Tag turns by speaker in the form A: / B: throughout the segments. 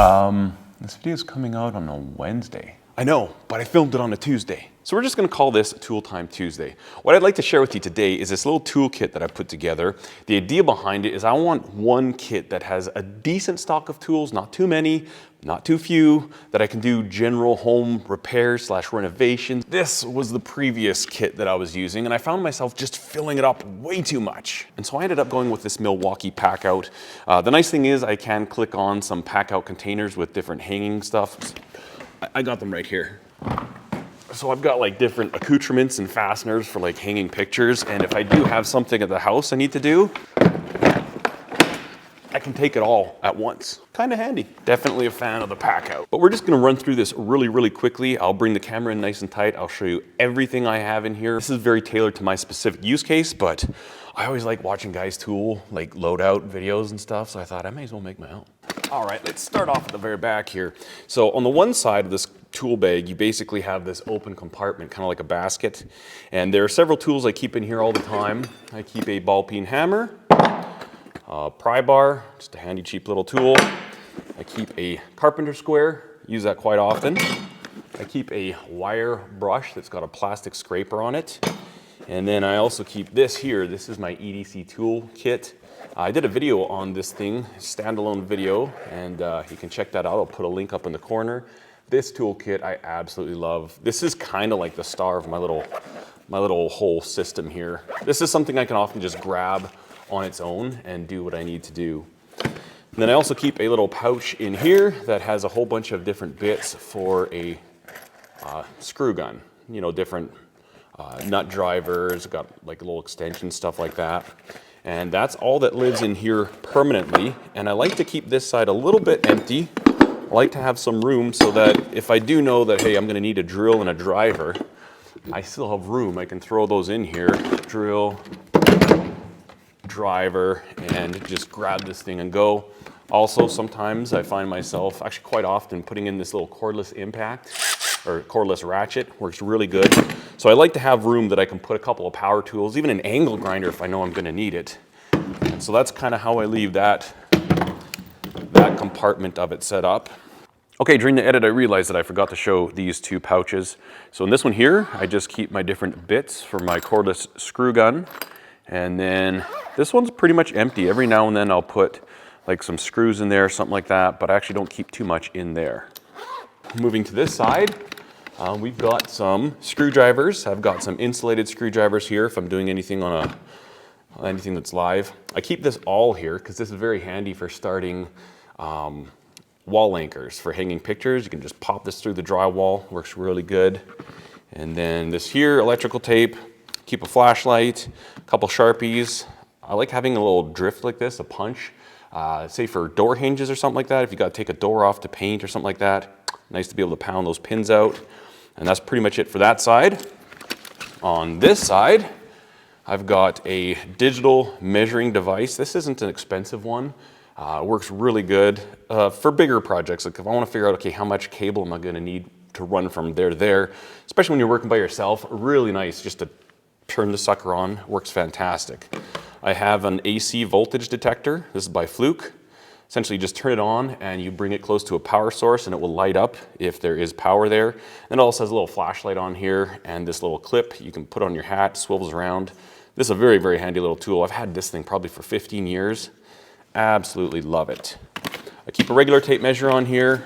A: This video is coming out on a Wednesday.
B: I know, but I filmed it on a Tuesday. So we're just gonna call this Tool Time Tuesday. What I'd like to share with you today is this little toolkit that I put together. The idea behind it is I want one kit that has a decent stock of tools, not too many, not too few, that I can do general home repairs / renovations. This was the previous kit that I was using, and I found myself just filling it up way too much. And so I ended up going with this Milwaukee pack out. The nice thing is I can click on some pack out containers with different hanging stuff. I got them right here. So I've got like different accoutrements and fasteners for like hanging pictures. And if I do have something at the house I need to do, I can take it all at once. Kind of handy. Definitely a fan of the pack out. But we're just gonna run through this really quickly. I'll bring the camera in nice and tight. I'll show you everything I have in here. This is very tailored to my specific use case, but I always like watching guys tool, like load out videos and stuff. So I thought I may as well make my own. All right, let's start off at the very back here. So on the one side of this tool bag, you basically have this open compartment, kind of like a basket. And there are several tools I keep in here all the time. I keep a ball peen hammer, pry bar, just a handy cheap little tool. I keep a carpenter square, use that quite often. I keep a wire brush that's got a plastic scraper on it. And then I also keep this here. This is my EDC tool kit. I did a video on this thing, standalone video, and you can check that out. I'll put a link up in the corner. This toolkit I absolutely love. This is kind of like the star of my little whole system here. This is something I can often just grab on its own and do what I need to do. And then I also keep a little pouch in here that has a whole bunch of different bits for a screw gun. You know, different nut drivers, got like a little extension, stuff like that. And that's all that lives in here permanently. And I like to keep this side a little bit empty. I like to have some room so that if I do know that, hey, I'm gonna need a drill and a driver, I still have room. I can throw those in here, drill, driver, and just grab this thing and go. Also, sometimes I find myself, actually quite often, putting in this little cordless impact or cordless ratchet. Works really good. So I like to have room that I can put a couple of power tools, even an angle grinder if I know I'm gonna need it. And so that's kind of how I leave that compartment of it set up. Okay, during the edit I realized that I forgot to show these two pouches. So in this one here, I just keep my different bits for my cordless screw gun. And then this one's pretty much empty. Every now and then I'll put like some screws in there, something like that, but I actually don't keep too much in there. Moving to this side, we've got some screwdrivers. I've got some insulated screwdrivers here if I'm doing anything on anything that's live. I keep this all here because this is very handy for starting wall anchors for hanging pictures. You can just pop this through the drywall, works really good. And then this here, electrical tape, keep a flashlight, a couple Sharpies. I like having a little drift like this, a punch, say for door hinges or something like that. If you got to take a door off to paint or something like that, nice to be able to pound those pins out. And that's pretty much it for that side. On this side, I've got a digital measuring device. This isn't an expensive one. It works really good for bigger projects. Like if I want to figure out, okay, how much cable am I going to need to run from there to there, especially when you're working by yourself, really nice just to turn the sucker on. Works fantastic. I have an AC voltage detector. This is by Fluke. Essentially you just turn it on and you bring it close to a power source and it will light up if there is power there. And it also has a little flashlight on here and this little clip you can put on your hat, swivels around. This is a very handy little tool. I've had this thing probably for 15 years. Absolutely love it. I keep a regular tape measure on here,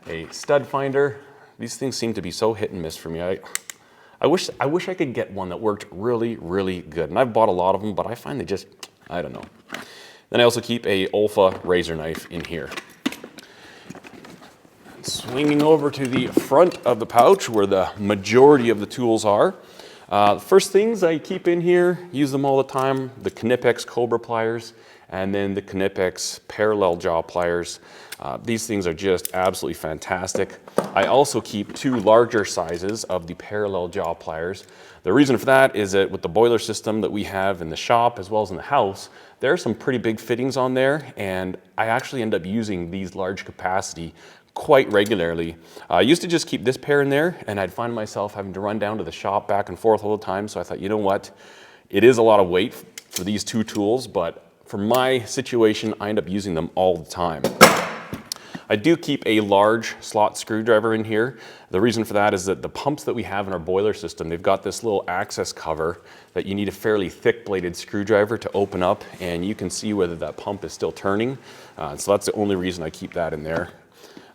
B: a stud finder. These things seem to be so hit and miss for me. I wish I could get one that worked really good. And I've bought a lot of them, but I find they just, I don't know. Then I also keep a Olfa razor knife in here. Swinging over to the front of the pouch where the majority of the tools are. First things I keep in here, use them all the time, the Knipex Cobra pliers and then the Knipex parallel jaw pliers. These things are just absolutely fantastic. I also keep two larger sizes of the parallel jaw pliers. The reason for that is that with the boiler system that we have in the shop as well as in the house, there are some pretty big fittings on there, and I actually end up using these large capacity quite regularly. I used to just keep this pair in there, and I'd find myself having to run down to the shop back and forth all the time, so I thought, you know what, it is a lot of weight for these two tools, but for my situation, I end up using them all the time. I do keep a large slot screwdriver in here. The reason for that is that the pumps that we have in our boiler system, they've got this little access cover that you need a fairly thick bladed screwdriver to open up, and you can see whether that pump is still turning. So that's the only reason I keep that in there.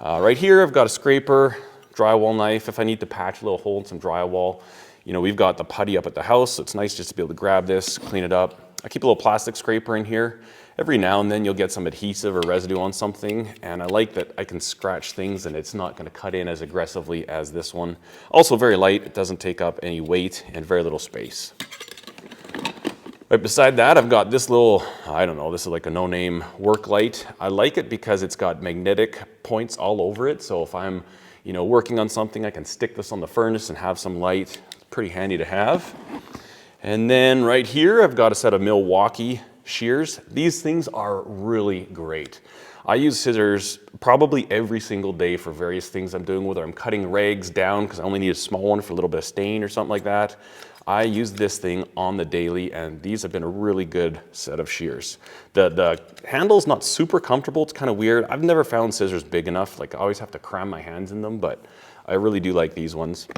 B: Right here I've got a scraper, drywall knife if I need to patch a little hole in some drywall. You know, we've got the putty up at the house, so it's nice just to be able to grab this, clean it up. I keep a little plastic scraper in here. Every now and then you'll get some adhesive or residue on something, and I like that I can scratch things and it's not going to cut in as aggressively as this one. Also very light, it doesn't take up any weight and very little space. Right beside that, I've got this little, I don't know, this is like a no-name work light. I like it because it's got magnetic points all over it, so if I'm, you know, working on something, I can stick this on the furnace and have some light. It's pretty handy to have. And then right here, I've got a set of Milwaukee shears. These things are really great. I use scissors probably every single day for various things I'm doing, whether I'm cutting rags down because I only need a small one for a little bit of stain or something like that. I use this thing on the daily, and these have been a really good set of shears. The handle's not super comfortable, it's kind of weird. I've never found scissors big enough, like I always have to cram my hands in them, but I really do like these ones.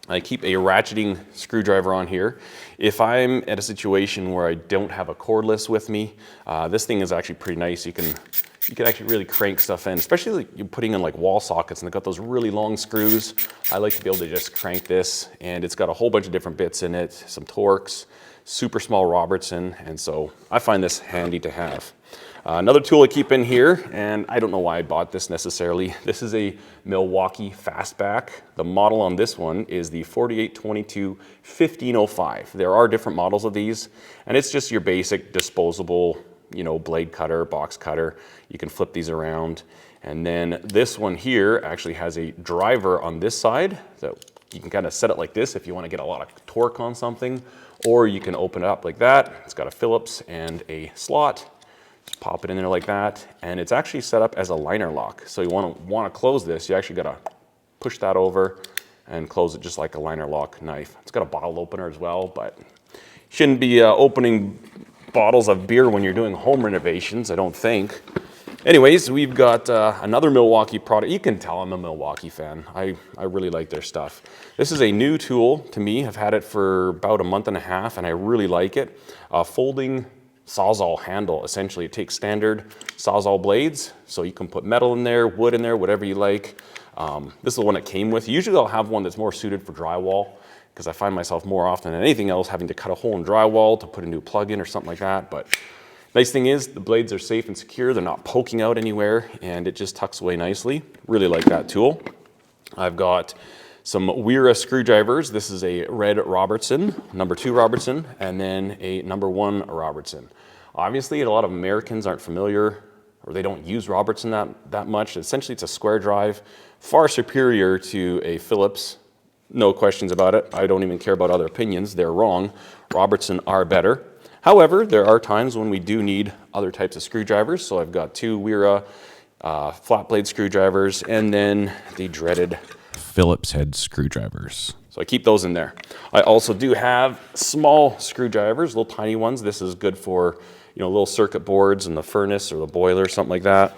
B: I keep a ratcheting screwdriver on here. If I'm at a situation where I don't have a cordless with me, this thing is actually pretty nice. You can actually really crank stuff in, especially like you're putting in like wall sockets and they've got those really long screws. I like to be able to just crank this, and it's got a whole bunch of different bits in it, some Torx, super small Robertson, and so I find this handy to have. Another tool I keep in here, and I don't know why I bought this necessarily. This is a Milwaukee Fastback. The model on this one is the 4822-1505. There are different models of these, and it's just your basic disposable, you know, blade cutter, box cutter. You can flip these around. And then this one here actually has a driver on this side, so you can kind of set it like this if you want to get a lot of torque on something, or you can open it up like that. It's got a Phillips and a slot. Just pop it in there like that, and it's actually set up as a liner lock. So you want to close this, you actually got to push that over and close it just like a liner lock knife. It's got a bottle opener as well, but you shouldn't be opening bottles of beer when you're doing home renovations, I don't think. Anyways, we've got another Milwaukee product. You can tell I'm a Milwaukee fan. I really like their stuff. This is a new tool to me. I've had it for about a month and a half, and I really like it. Folding Sawzall handle. Essentially, it takes standard Sawzall blades, so you can put metal in there, wood in there, whatever you like. This is the one it came with. Usually I'll have one that's more suited for drywall, because I find myself more often than anything else having to cut a hole in drywall to put a new plug in or something like that. But nice thing is the blades are safe and secure. They're not poking out anywhere, and it just tucks away nicely. Really like that tool. I've got some Wera screwdrivers. This is a red Robertson, number 2 Robertson, and then a number 1 Robertson. Obviously, a lot of Americans aren't familiar, or they don't use Robertson that much. Essentially, it's a square drive, far superior to a Phillips. No questions about it. I don't even care about other opinions. They're wrong. Robertson are better. However, there are times when we do need other types of screwdrivers. So I've got 2 Wera flat blade screwdrivers, and then the dreaded Phillips head screwdrivers. So I keep those in there. I also do have small screwdrivers, little tiny ones. This is good for, you know, little circuit boards in the furnace or the boiler, something like that.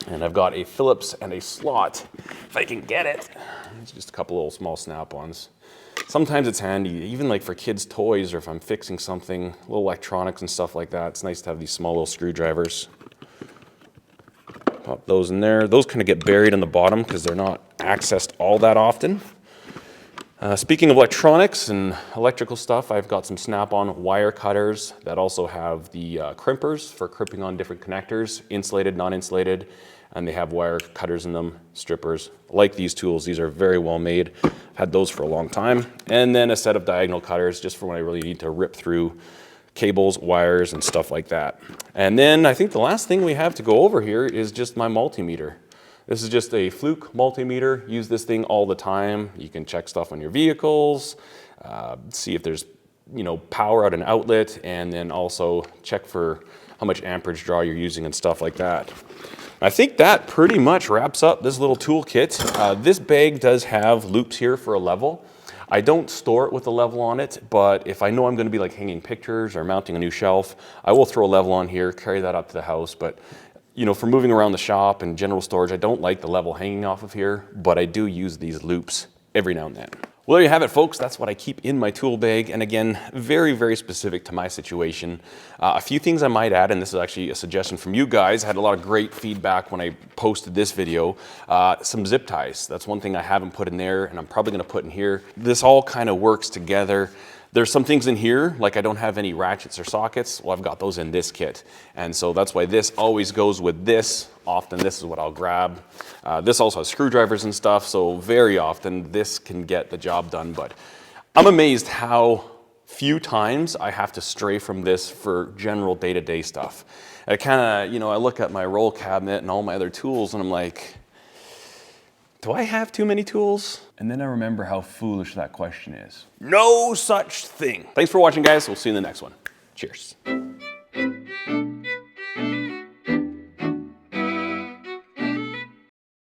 B: And I've got a Phillips and a slot, if I can get it. It's just a couple little small snap-ons. Sometimes it's handy, even like for kids' toys, or if I'm fixing something, little electronics and stuff like that. It's nice to have these small little screwdrivers. Pop those in there. Those kind of get buried in the bottom because they're not accessed all that often. Speaking of electronics and electrical stuff, I've got some snap-on wire cutters that also have the crimpers for crimping on different connectors, insulated, non-insulated, and they have wire cutters in them, strippers. I like these tools. These are very well made. I've had those for a long time. And then a set of diagonal cutters just for when I really need to rip through cables, wires, and stuff like that. And then I think the last thing we have to go over here is just my multimeter. This is just a Fluke multimeter. Use this thing all the time. You can check stuff on your vehicles, see if there's, you know, power out an outlet, and then also check for how much amperage draw you're using and stuff like that. I think that pretty much wraps up this little toolkit. This bag does have loops here for a level. I don't store it with a level on it, but if I know I'm going to be like hanging pictures or mounting a new shelf, I will throw a level on here, carry that up to the house. But you know, for moving around the shop and general storage, I don't like the level hanging off of here, but I do use these loops every now and then. Well, there you have it, folks. That's what I keep in my tool bag. And again, very, very specific to my situation. A few things I might add, and this is actually a suggestion from you guys. I had a lot of great feedback when I posted this video. Some zip ties. That's one thing I haven't put in there, and I'm probably gonna put in here. This all kind of works together. There's some things in here, like I don't have any ratchets or sockets. Well, I've got those in this kit. And so that's why this always goes with this. Often this is what I'll grab. This also has screwdrivers and stuff, so very often this can get the job done. But I'm amazed how few times I have to stray from this for general day-to-day stuff. I kind of, you know, I look at my roll cabinet and all my other tools and I'm like, do I have too many tools?
A: And then I remember how foolish that question is.
B: No such thing. Thanks for watching, guys. We'll see you in the next one. Cheers.